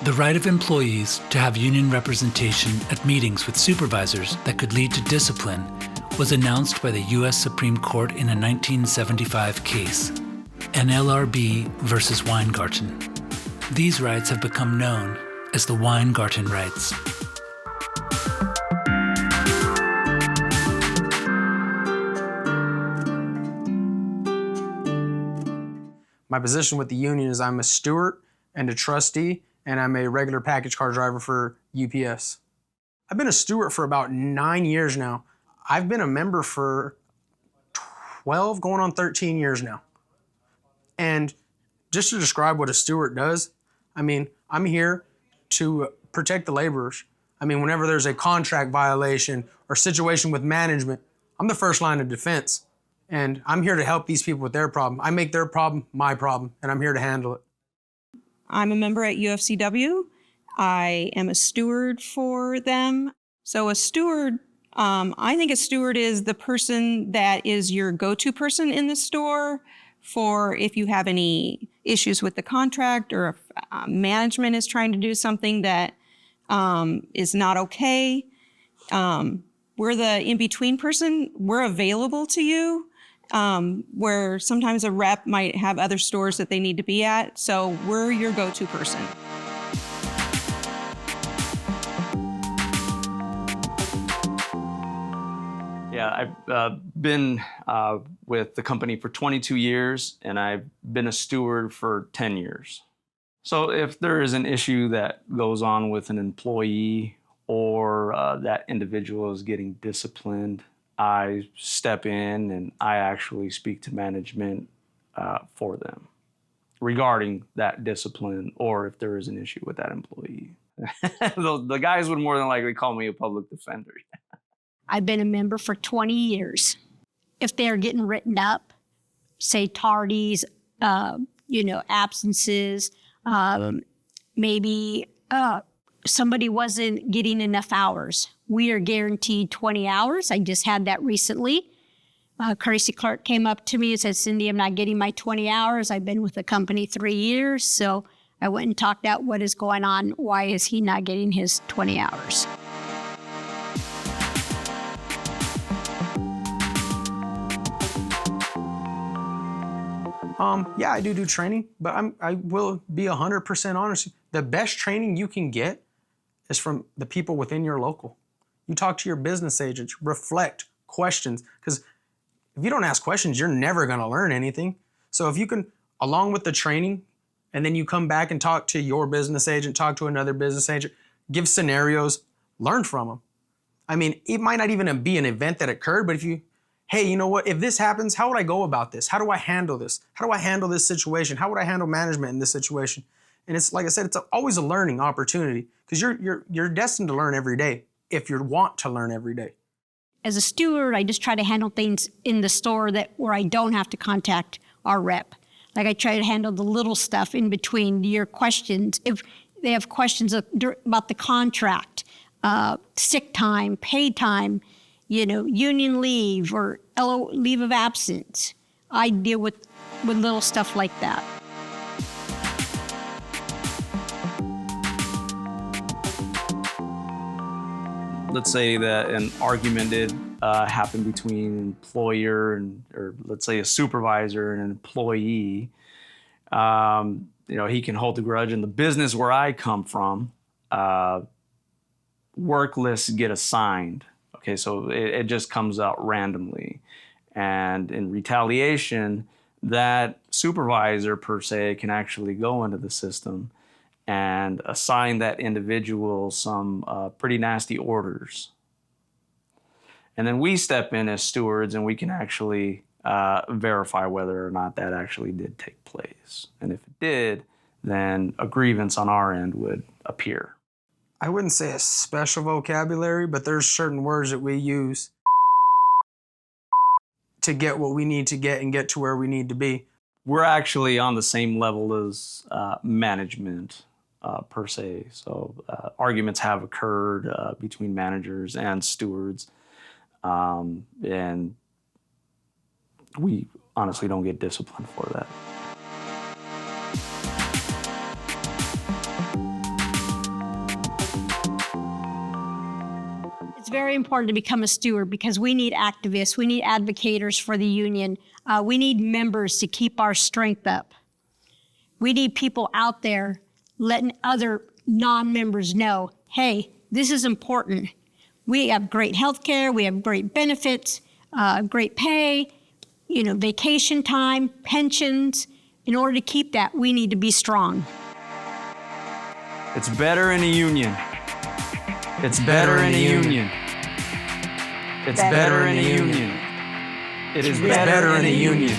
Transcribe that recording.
The right of employees to have union representation at meetings with supervisors that could lead to discipline was announced by the U.S. Supreme Court in a 1975 case, NLRB versus Weingarten. These rights have become known as the Weingarten rights. My position with the union is I'm a steward and a trustee, and I'm a regular package car driver for UPS. I've been a steward for about 9 years now. I've been a member for 12, going on 13 years now. And just to describe what a steward does, I mean, I'm here to protect the laborers. I mean, whenever there's a contract violation or situation with management, I'm the first line of defense. And I'm here to help these people with their problem. I make their problem my problem, and I'm here to handle it. I'm a member at UFCW. I am a steward for them. So a steward, I think a steward is the person that is your go-to person in the store for if you have any issues with the contract or if management is trying to do something that is not okay. We're the in-between person. We're available to you. Where sometimes a rep might have other stores that they need to be at. So we're your go-to person. Yeah, I've been with the company for 22 years, and I've been a steward for 10 years. So if there is an issue that goes on with an employee or that individual is getting disciplined, I step in and I actually speak to management for them regarding that discipline or if there is an issue with that employee. The guys would more than likely call me a public defender. I've been a member for 20 years. If they're getting written up, say tardies, absences, maybe somebody wasn't getting enough hours. We are guaranteed 20 hours. I just had that recently. Tracy Clark came up to me and said, Cindy, I'm not getting my 20 hours. I've been with the company 3 years. So I went and talked out what is going on. Why is he not getting his 20 hours? Yeah, I do training, but I will be 100% honest. The best training you can get is from the people within your local. You talk to your business agents, reflect, questions, because if you don't ask questions, you're never gonna learn anything. So if you can, along with the training, and then you come back and talk to your business agent, talk to another business agent, give scenarios, learn from them. I mean, it might not even be an event that occurred, but if you, hey, you know what, if this happens, how would I go about this? How do I handle this? How do I handle this situation? How would I handle management in this situation? And it's, like I said, it's always a learning opportunity because you're destined to learn every day if you want to learn every day. As a steward, I just try to handle things in the store where I don't have to contact our rep. Like I try to handle the little stuff in between your questions. If they have questions about the contract, sick time, paid time, union leave or leave of absence, I deal with little stuff like that. Let's say that an argument did happen between an employer or let's say a supervisor and an employee. He can hold a grudge. In the business where I come from, work lists get assigned. Okay, so it just comes out randomly. And in retaliation, that supervisor per se can actually go into the system and assign that individual some pretty nasty orders. And then we step in as stewards and we can actually verify whether or not that actually did take place. And if it did, then a grievance on our end would appear. I wouldn't say a special vocabulary, but there's certain words that we use to get what we need to get and get to where we need to be. We're actually on the same level as management per se. So arguments have occurred between managers and stewards. And we honestly don't get disciplined for that. It's very important to become a steward because we need activists, we need advocators for the union, we need members to keep our strength up. We need people out there letting other non-members know, hey, this is important. We have great health care, we have great benefits, great pay, vacation time, pensions. In order to keep that, we need to be strong. It's better in a union. It's better in a union. It's better in a union. It is better in a union.